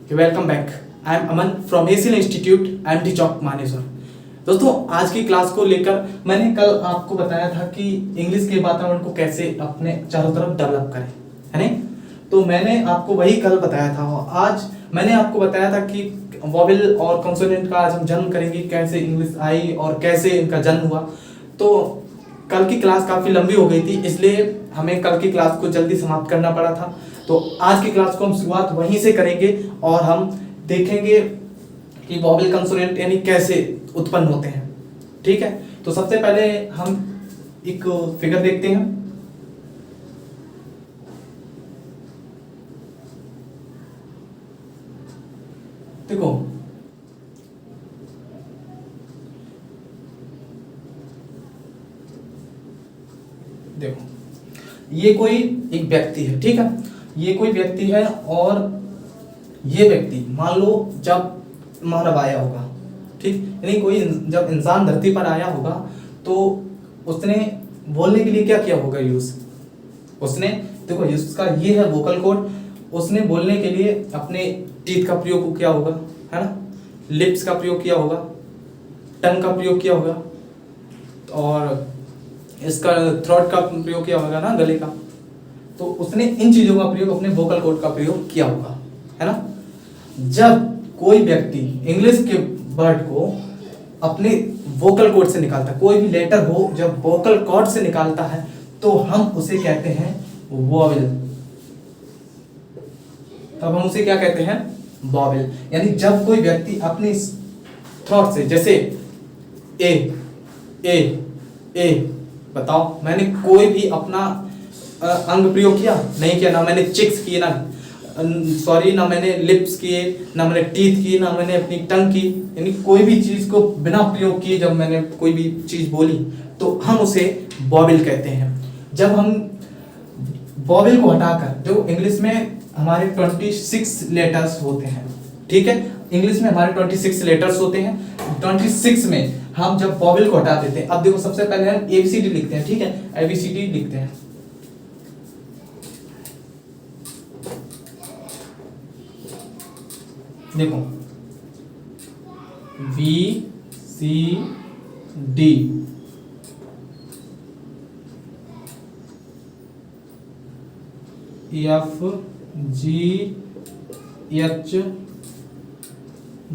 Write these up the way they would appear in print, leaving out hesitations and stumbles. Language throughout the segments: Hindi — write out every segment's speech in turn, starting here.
Welcome back. I am Aman from Asian institute MT Chowk Manesar. दोस्तों, आज की क्लास को लेकर मैंने कल आपको बताया था कि इंग्लिश के वातावरण को कैसे अपने चारों तरफ डेवलप करें, है नहीं? तो मैंने आपको वही कल बताया था। आज मैंने आपको बताया था कि वॉवेल और कॉन्सोनेंट का आज हम जन्म करेंगे, कैसे इंग्लिश आई और कैसे इनका जन्म हुआ। तो कल की क्लास काफ़ी लंबी हो गई थी, इसलिए हमें कल की क्लास को जल्दी समाप्त करना पड़ा था। तो आज की क्लास को हम शुरुआत वहीं से करेंगे और हम देखेंगे कि वॉवेल कंसोनेंट यानी कैसे उत्पन्न होते हैं। ठीक है, तो सबसे पहले हम एक फिगर देखते हैं। देखो, देखो ये कोई एक व्यक्ति है, ठीक है? ये कोई व्यक्ति है और ये व्यक्ति मान लो जब मानव आया होगा, ठीक, यानी कोई जब इंसान धरती पर आया होगा तो उसने बोलने के लिए क्या किया होगा यूज। उसने देखो इसका ये है वोकल कॉर्ड। उसने बोलने के लिए अपने टीथ का प्रयोग किया होगा, है ना? लिप्स का प्रयोग किया होगा, टंग का प्रयोग किया होगा और इसका थ्रोट का प्रयोग किया होगा ना, गले का। तो उसने इन चीजों का प्रयोग अपने वोकल कॉर्ड का प्रयोग किया होगा, है ना? जब कोई व्यक्ति इंग्लिश के वर्ड को अपने वोकल कॉर्ड से निकालता है, कोई भी लेटर हो जब वोकल कॉर्ड से निकालता है तो हम उसे कहते हैं वॉवेल। तब हम उसे क्या कहते हैं? वॉवेल। यानी जब कोई व्यक्ति अपनी थ्रोट से, जैसे ए ए ए, बताओ मैंने कोई भी अपना अंग प्रयोग किया? नहीं किया। ना मैंने चिक्स किए, ना ना मैंने लिप्स किए, ना मैंने टीथ किए, ना मैंने अपनी टंग की। यानी कोई भी चीज को बिना प्रयोग किए जब मैंने कोई भी चीज बोली तो हम उसे वॉवेल कहते हैं। जब हम वॉवेल को हटाकर, जो इंग्लिश में हमारे 26 लेटर्स होते हैं, ठीक है? इंग्लिश में हमारे 26 लेटर्स होते हैं। 26 में हम जब वॉवेल को हटा देते हैं, अब देखो सबसे पहले हम एबीसीडी लिखते हैं, ठीक है? एबीसीडी लिखते हैं। देखो B C D, F G H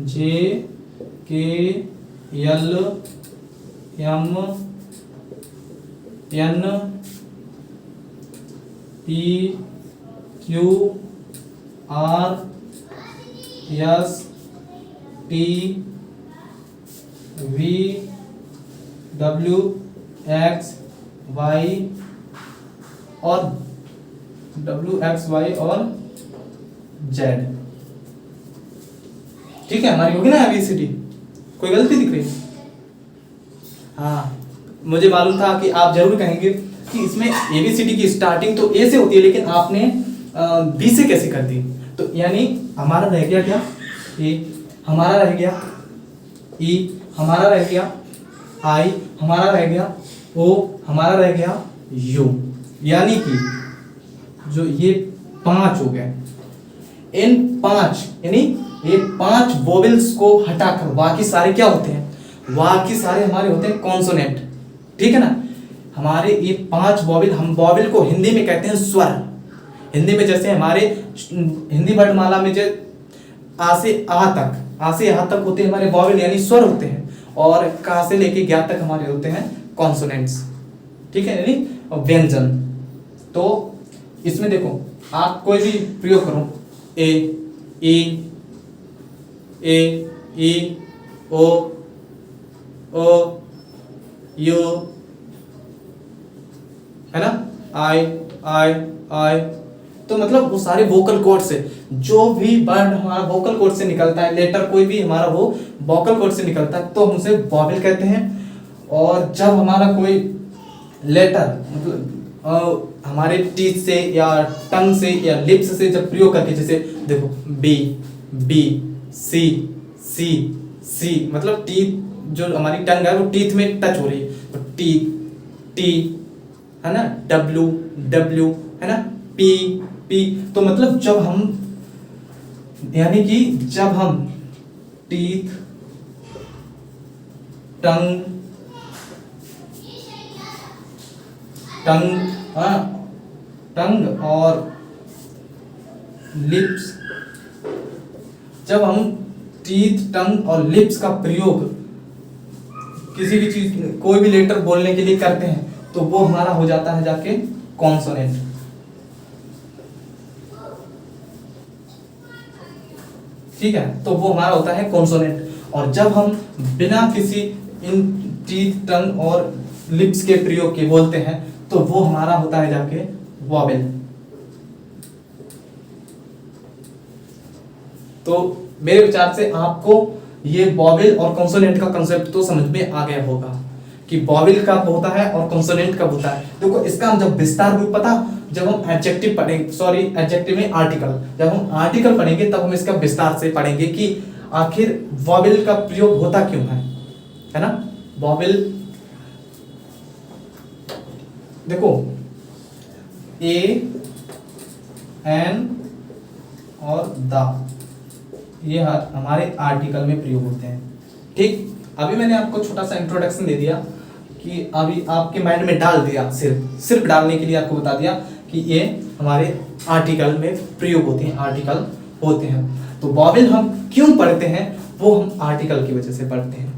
J K L M N P Q R S T V W X Y और जेड। ठीक है, हमारी होगी ना एबीसीडी? कोई गलती दिख रही है? हाँ, मुझे मालूम था कि आप जरूर कहेंगे कि इसमें एबीसीडी की स्टार्टिंग तो ए से होती है, लेकिन आपने बी से कैसे कर दी? तो यानी हमारा रह गया क्या? ए हमारा रह गया, ई हमारा रह गया, आई हमारा रह गया, ओ हमारा रह गया, यू। यानी कि जो ये 5 हो गए, इन 5 यानी ये 5 वोवेल्स को हटाकर बाकी सारे क्या होते हैं? बाकी सारे हमारे होते हैं कॉन्सोनेंट, ठीक है ना? हमारे ये 5 वोवेल, हम वोवेल को हिंदी में कहते हैं स्वर। हिंदी में जैसे हमारे हिंदी वर्णमाला में जो आ से आ तक होते हैं हमारे वॉवेल यानी स्वर होते हैं, और का से लेके ज्ञा तक हमारे होते हैं कॉन्सोनेंट्स, ठीक है, यानी व्यंजन। तो इसमें देखो आप कोई भी प्रयोग करो, ए ई ओ यू, है ना? आई, तो मतलब वो सारे वोकल कॉर्ड से जो भी वर्ड हमारा वोकल कॉर्ड से निकलता है, लेटर कोई भी हमारा वो वोकल कॉर्ड से निकलता है तो हम उसे वॉवेल कहते हैं। और जब हमारा कोई लेटर मतलब हमारे टीथ से या टंग से या लिप्स से जब प्रयोग करके, जैसे देखो बी सी मतलब टीथ, जो हमारी टंग है वो टीथ में टच हो रही है, तो टी है ना, डब्ल्यू है ना, पी। तो मतलब जब हम यानी कि जब हम टीथ, टंग, टंग और लिप्स, जब हम टीथ, टंग और लिप्स का प्रयोग किसी भी चीज, कोई भी लेटर बोलने के लिए करते हैं तो वो हमारा हो जाता है जाके कॉन्सोनेंट। ठीक है, तो वो हमारा होता है कॉन्सोनेंट। और जब हम बिना किसी इन टीथ, टंग और लिप्स के प्रयोग के बोलते हैं तो वो हमारा होता है जाके वॉवेल। तो मेरे विचार से आपको ये वॉवेल और कॉन्सोनेंट का कंसेप्ट तो समझ में आ गया होगा कि वॉवेल कब होता है और कॉन्सोनेंट कब होता है। देखो इसका हम जब विस्तार रूप पता, जब हम एडजेक्टिव पढ़ेंगे, सॉरी एडजेक्टिव में आर्टिकल, जब हम आर्टिकल पढ़ेंगे तब हम इसका विस्तार से पढ़ेंगे कि आखिर वॉवेल का प्रयोग होता क्यों है ना। वॉवेल देखो ए, एन और द, ये हमारे आर्टिकल में प्रयोग होते हैं। ठीक, अभी मैंने आपको छोटा सा इंट्रोडक्शन दे दिया कि अभी आपके माइंड में डाल दिया, सिर्फ डालने के लिए आपको बता दिया कि ये हमारे आर्टिकल में प्रयोग होते हैं, आर्टिकल होते हैं। तो वॉवेल हम क्यों पढ़ते हैं, वो हम आर्टिकल की वजह से पढ़ते हैं।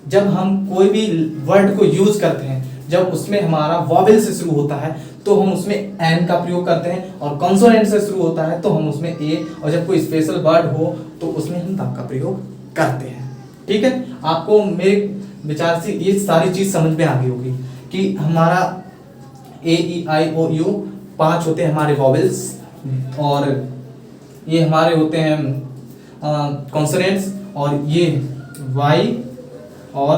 जब हम कोई भी वर्ड को यूज करते हैं, जब उसमें हमारा वॉवेल से शुरू होता है तो हम उसमें एन का प्रयोग करते हैं, और कॉन्सोनेंट से शुरू होता है तो हम उसमें ए, और जब कोई स्पेशल वर्ड हो तो उसमें हम द का प्रयोग करते हैं। ठीक है, आपको मेरे विचार से ये सारी चीज समझ में आ गई होगी कि हमारा ए, ई, आई, ओ, यू 5 होते हैं हमारे वॉवेल्स, और ये हमारे होते हैं कॉन्सोनेंट्स, और ये वाई और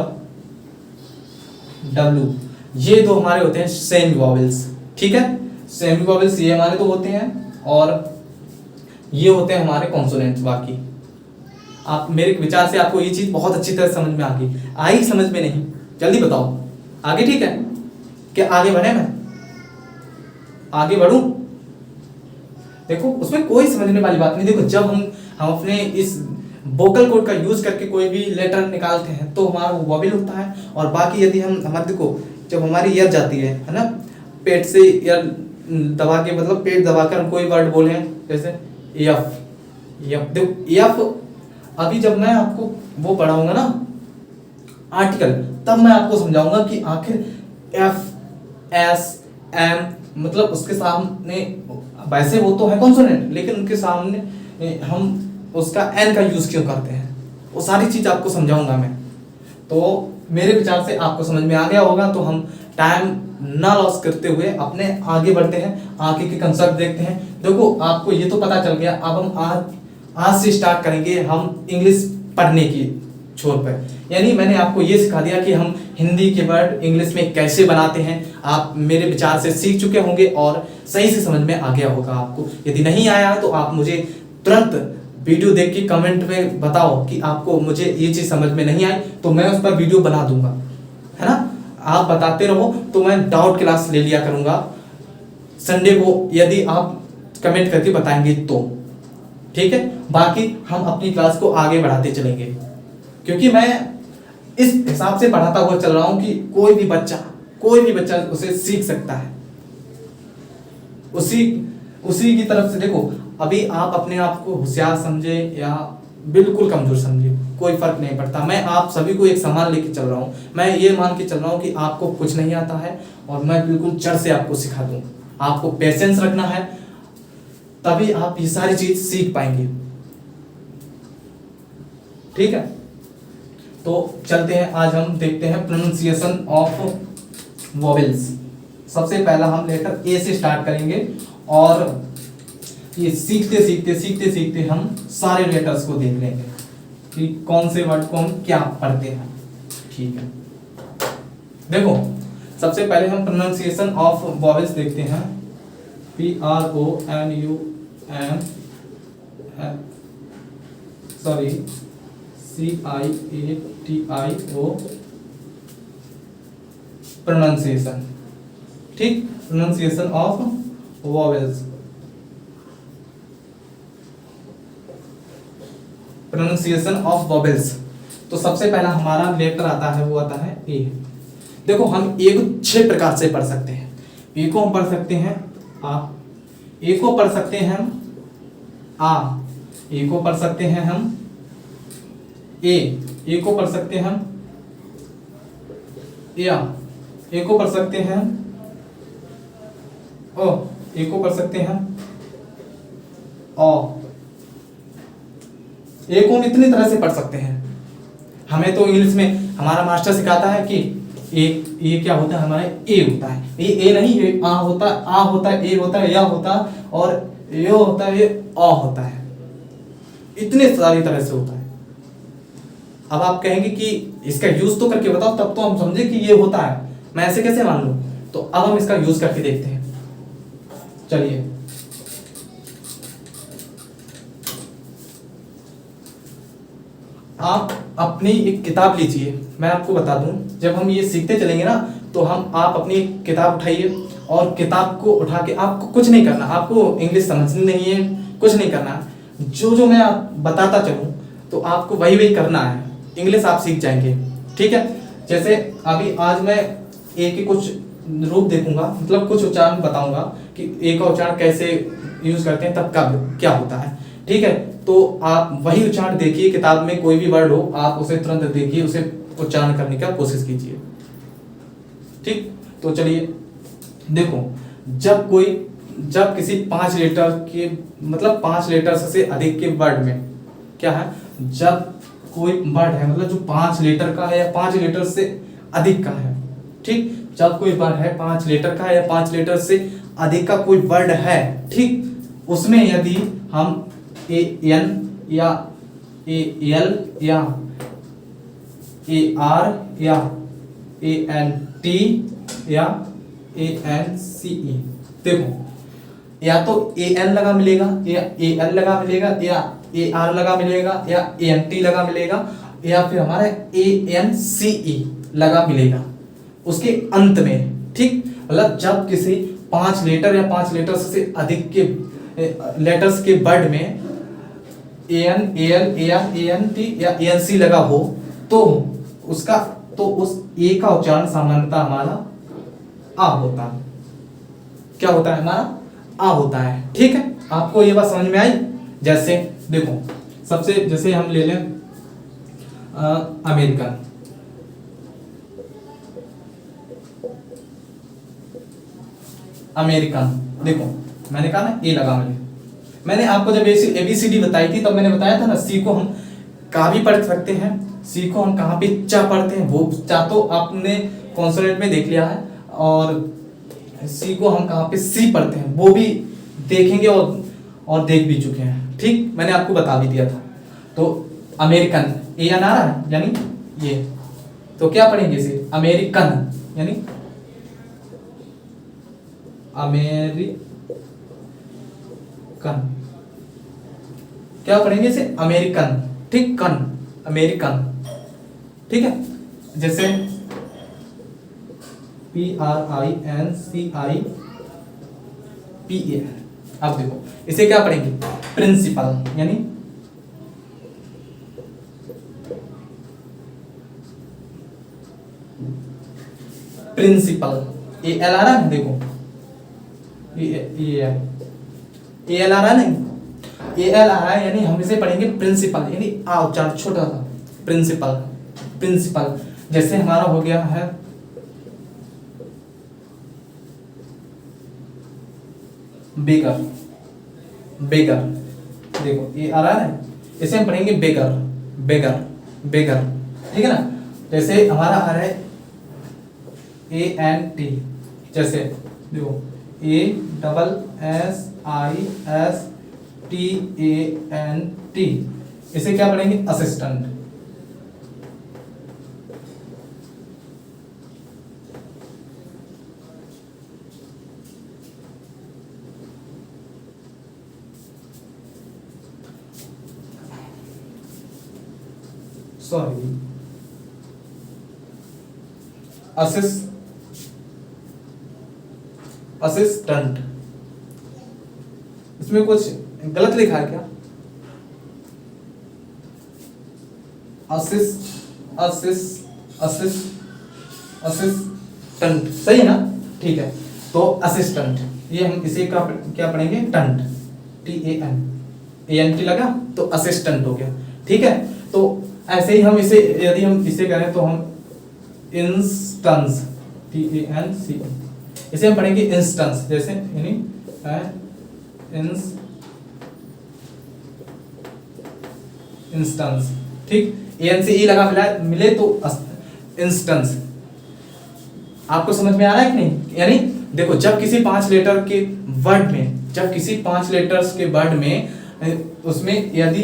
डब्ल्यू, ये दो हमारे होते हैं सेमी वॉवेल्स। ठीक है, सेमी वॉवेल्स ये हमारे तो होते हैं, और ये होते हैं हमारे कॉन्सोनेंट्स। बाकी आप मेरे विचार से आपको ये चीज बहुत अच्छी तरह समझ में आ गई। आई समझ में नहीं, जल्दी बताओ आगे। ठीक है, क्या आगे बढ़े, मैं आगे बढ़ूं? देखो उसमें कोई समझने वाली बात नहीं। देखो जब हम अपने इस वोकल कोड का यूज करके कोई भी लेटर निकालते हैं तो हमारा वो वॉवेल होता है, और बाकी यदि हम हमारे देखो जब हमारी ईयर जाती है ना, पेट से ईयर दबा के, मतलब पेट दबाकर हम कोई वर्ड बोले हैं जैसे एफ, एफ, देखो एफ, अभी जब मैं आपको वो पढ़ाऊंगा ना आर्टिकल, तब मैं आपको समझाऊंगा कि आखिर एफ, एस, एम, मतलब उसके सामने वैसे वो तो है कॉन्सोनेंट, लेकिन उनके सामने हम उसका एन का यूज क्यों करते हैं, वो सारी चीज आपको समझाऊंगा मैं। तो मेरे विचार से आपको समझ में आ गया होगा, तो हम टाइम ना लॉस करते हुए अपने आगे बढ़ते हैं, आगे के कंसेप्ट देखते हैं। देखो आपको ये तो पता चल गया, अब हम आज से स्टार्ट करेंगे हम इंग्लिश पढ़ने की छोर पर। यानी मैंने आपको ये सिखा दिया कि हम हिंदी के वर्ड इंग्लिश में कैसे बनाते हैं। आप मेरे विचार से सीख चुके होंगे और सही से समझ में आ गया होगा आपको। यदि नहीं आया तो आप मुझे तुरंत वीडियो देख के कमेंट में बताओ कि आपको मुझे ये चीज समझ में नहीं आई, तो मैं उस पर वीडियो बना दूंगा, है ना। आप बताते रहो तो मैं डाउट क्लास ले लिया करूंगा संडे को, यदि आप कमेंट करके बताएंगे तो। ठीक है, बाकी हम अपनी क्लास को आगे बढ़ाते चलेंगे, क्योंकि मैं इस हिसाब से पढ़ाता हुआ चल रहा हूं कि कोई भी बच्चा उसे सीख सकता है, उसी की तरफ से। देखो अभी आप अपने आप को होशियार समझे या बिल्कुल कमजोर समझे, कोई फर्क नहीं पड़ता। मैं आप सभी को एक समान लेके चल रहा हूँ। मैं ये मान के चल रहा हूँ कि आपको कुछ नहीं आता है और मैं बिल्कुल जड़ से आपको सिखा दूँ। आपको पेशेंस रखना है, तभी आप ये सारी चीज सीख पाएंगे। ठीक है, तो चलते हैं, आज हम देखते हैं प्रोनाउंसिएशन ऑफ वॉवेल्स। सबसे पहला हम लेटर ए से स्टार्ट करेंगे, और ये सीखते हम सारे लेटर्स को देख लेंगे कि कौन से वर्ड को हम क्या पढ़ते हैं। ठीक है, देखो सबसे पहले हम प्रोनाउंसिएशन ऑफ वॉवेल्स देखते हैं। CIATIO pronunciation. ठीक, pronunciation of vowels. Pronunciation of vowels. तो सबसे पहला हमारा लेटर आता है, वो आता है ए। देखो हम ए को 6 प्रकार से पढ़ सकते हैं। ए को हम पढ़ सकते हैं आ, ए को पढ़ सकते हैं हम आ, ए को पढ़ सकते हैं हम ए को पढ़ सकते हैं हम या, ए को पढ़ सकते हैं हम ओ, ए को पढ़ सकते हैं हम ओ। ए को हम इतनी तरह से पढ़ सकते हैं। हमें तो इंग्लिश में हमारा मास्टर सिखाता है कि ए क्या होता है, हमारा ए होता है। ये ए नहीं, ये आ होता है, आ होता है, ए होता है, या होता है, और ये होता है, ये आ होता है। इतने सारी तरह से होता है। अब आप कहेंगे कि इसका यूज तो करके बताओ, तब तो हम समझे कि ये होता है, मैं ऐसे कैसे मान लूं। तो अब हम इसका यूज करके देखते हैं। चलिए, आप अपनी एक किताब लीजिए। मैं आपको बता दूं, जब हम ये सीखते चलेंगे ना, तो आप अपनी किताब उठाइए और किताब को उठा के, आपको कुछ नहीं करना, आपको इंग्लिश समझनी नहीं है, कुछ नहीं करना। जो मैं बताता चलूं तो आपको वही वही करना है, इंग्लिश आप सीख जाएंगे। ठीक है, जैसे अभी आज मैं ए के कुछ रूप देखूंगा, मतलब कुछ उच्चारण बताऊंगा कि ए का उच्चारण कैसे यूज करते हैं, तब कब क्या होता है। ठीक है, तो आप वही उच्चारण देखिए, किताब में कोई भी वर्ड हो आप उसे तुरंत देखिए, उसे उच्चारण करने का कोशिश कीजिए। ठीक, तो चलिए देखो, जब किसी 5 लेटर के, मतलब 5 लेटर से अधिक के वर्ड में क्या है, जब कोई वर्ड है, मतलब जो 5 लेटर का है या 5 लेटर से अधिक का है। ठीक, जब कोई वर्ड है 5 लेटर का है या 5 लेटर से अधिक का कोई वर्ड है, ठीक, उसमें यदि हम ए एन या ए एल या ए आर या ए एन टी या ए एन सी ई, देखो या तो ए एन लगा मिलेगा, या ए एल लगा मिलेगा, या ए आर लगा मिलेगा, या ए एन टी लगा मिलेगा, या फिर हमारा ए एन सी ई लगा मिलेगा उसके अंत में। ठीक, मतलब जब किसी 5 लेटर या 5 लेटर से अधिक के लेटर्स के वर्ड में A N, A L, A R, A N T या ए एन सी लगा हो, तो उसका, तो उस ए का उच्चारण सामान्यतः हमारा आ होता है। क्या होता है, हमारा आ होता है। ठीक है, आपको ये बात समझ में आई। जैसे देखो, सबसे जैसे हम ले लें अमेरिकन। अमेरिकन, देखो मैंने कहा ना ए लगा मिले। मैंने आपको जब ABCD बताई थी तब मैंने बताया था ना, सी को हम का भी पढ़ सकते हैं, सी को हम कहाँ पे चा पढ़ते हैं, वो चा तो आपने कॉन्सोनेंट में देख लिया है, और सी को हम कहाँ पे सी पढ़ते हैं वो भी देखेंगे, और देख भी चुके हैं। ठीक, मैंने आपको बता भी दिया था। तो अमेरिकन, ए एन आ रहा है, यानी ये, तो क्या पढ़ेंगे इसे, अमेरिकन, यानी अमेरिकन, क्या पढ़ेंगे इसे, अमेरिकन। ठीक, कन, अमेरिकन। ठीक है, जैसे PRINCIPA। अब देखो इसे क्या पढ़ेंगे, प्रिंसिपल, यानी प्रिंसिपल। ए एल आ रहा है, देखो ए एल आ रहा है, नहीं ए एल आ रहा है, यानी हम इसे पढ़ेंगे प्रिंसिपल, यानी आ उच्चारण छोटा सा, प्रिंसिपल, प्रिंसिपल। जैसे हमारा हो गया है बेकर, बेकर, देखो ये आ रहा है, इसे हम पढ़ेंगे बेकर, बेगर, बेगर। ठीक है ना, जैसे हमारा आ रहा है ANT, जैसे देखो ASSISTANT, इसे क्या पढ़ेंगे, असिस्टेंट। Sorry, assistant. इसमें कुछ गलत लिखा है क्या, असिस्टेंट, सही है ना? ठीक है, तो असिस्टेंट, ये हम इसे क्या पढ़ेंगे? टंट, TAN लगा तो असिस्टेंट हो गया। ठीक है, तो ऐसे ही हम इसे, यदि हम इसे करें तो हम इंस्टेंस, TANC, इसे हम पढ़ेंगे इंस्टेंस, जैसे यानी इंस्टेंस। ठीक, ANCE लगा मिले तो इंस्टेंस। आपको समझ में आ रहा है कि नहीं? यानी देखो, जब किसी 5 लेटर के वर्ड में, जब किसी 5 लेटर्स के वर्ड में उसमें यदि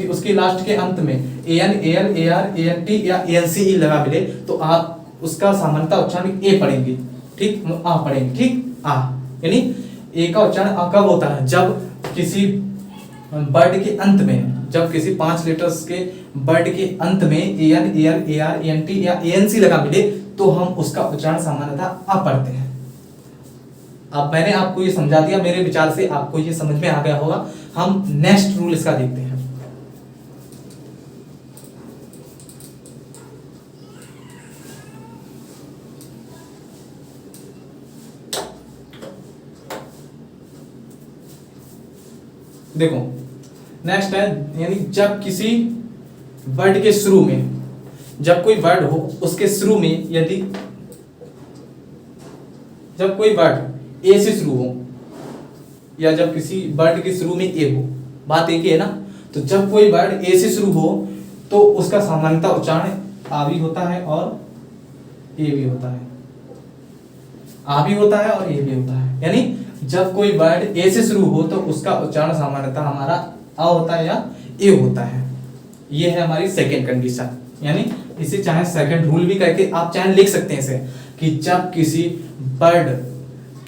उसके लास्ट के अंत में AN, AL, AR, ANT या ANCE लगा मिले तो आप उसका सामान्यतः उच्चारण ए पढ़ेंगे। ठीक, आ पढ़ेंगे। ठीक, आ, यानी ए का उच्चारण आ कब होता है? जब किसी वर्ड के अंत में, जब किसी 5 लेटर्स के वर्ड के अंत में AN, AL, AR, ANT या ANC लगा मिले तो हम उसका उच्चारण सामान्यतः आ पढ़ते हैं। अब मैंने आपको ये समझा दिया, मेरे विचार से आपको ये समझ में आ गया होगा। हम नेक्स्ट रूल इसका देखते हैं। देखो, नेक्स्ट है, यानी जब किसी वर्ड के शुरू में, जब कोई वर्ड हो उसके शुरू में यदि, जब कोई वर्ड ए से शुरू हो या जब किसी वर्ड के शुरू में ए हो, बात एक ही है ना? तो जब कोई वर्ड ए से शुरू हो तो उसका सामान्यतः उच्चारण आ भी होता है और ए भी होता है। आ भी होता है और ए भी होता है। यानी जब कोई वर्ड ए से शुरू हो तो उसका उच्चारण सामान्यतः हमारा आ होता है या ए होता है। ये है हमारी सेकेंड कंडीशन, यानी इसे चाहे सेकंड रूल भी करके आप चाहे लिख सकते हैं इसे, कि जब किसी वर्ड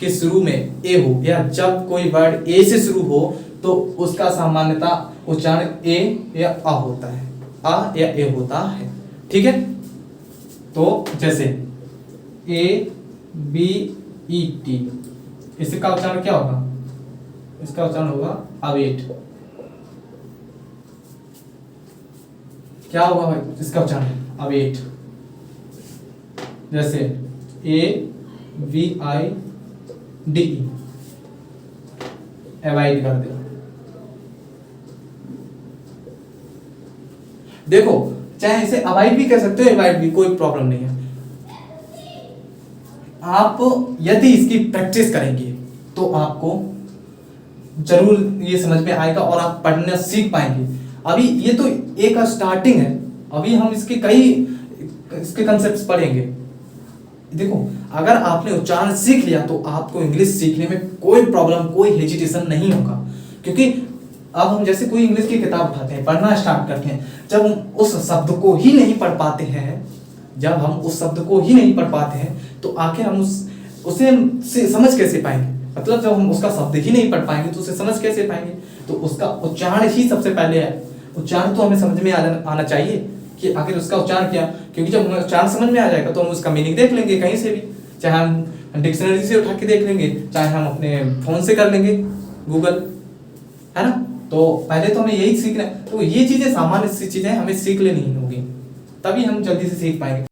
के शुरू में ए हो या जब कोई वर्ड ए से शुरू हो तो उसका सामान्यतः उच्चारण ए या आ होता है, आ या ए होता है। ठीक है, तो जैसे ABET, इसका उच्चारण क्या होगा? इसका उच्चारण होगा अवेट। क्या होगा भाई इसका उच्चारण? अवेट। जैसे AVIDE, अवॉइड कर दे। देखो, चाहे इसे अवॉइड भी कर सकते हो, अवॉइड भी, कोई प्रॉब्लम नहीं है। आप यदि इसकी प्रैक्टिस करेंगे तो आपको जरूर ये समझ में आएगा और आप पढ़ना सीख पाएंगे। अभी ये तो एक स्टार्टिंग है, अभी हम इसके कंसेप्ट्स पढ़ेंगे। देखो, अगर आपने उच्चारण सीख लिया तो आपको इंग्लिश सीखने में कोई प्रॉब्लम, कोई हेजिटेशन नहीं होगा। क्योंकि अब हम जैसे कोई इंग्लिश की किताब उठाते हैं, पढ़ना स्टार्ट करते हैं, जब हम उस शब्द को ही नहीं पढ़ पाते हैं, जब हम उस शब्द को ही नहीं पढ़ पाते हैं तो आखिर हम उसे समझ कैसे पाएंगे? मतलब जब हम उसका शब्द ही नहीं पढ़ पाएंगे तो उसे समझ कैसे पाएंगे? तो उसका उच्चारण ही सबसे पहले है। उच्चारण तो हमें समझ में आना चाहिए कि आखिर उसका उच्चारण क्या, क्योंकि जब हमें उच्चारण समझ में आ जाएगा तो हम उसका मीनिंग देख लेंगे कहीं से भी, चाहे हम डिक्शनरी से उठा के देख लेंगे, चाहे हम अपने फोन से कर लेंगे, गूगल, है ना? तो पहले तो हमें यही सीखना है। तो ये चीजें सामान्य सी चीजें हमें सीख लेनी होगी, तभी हम जल्दी से सीख पाएंगे।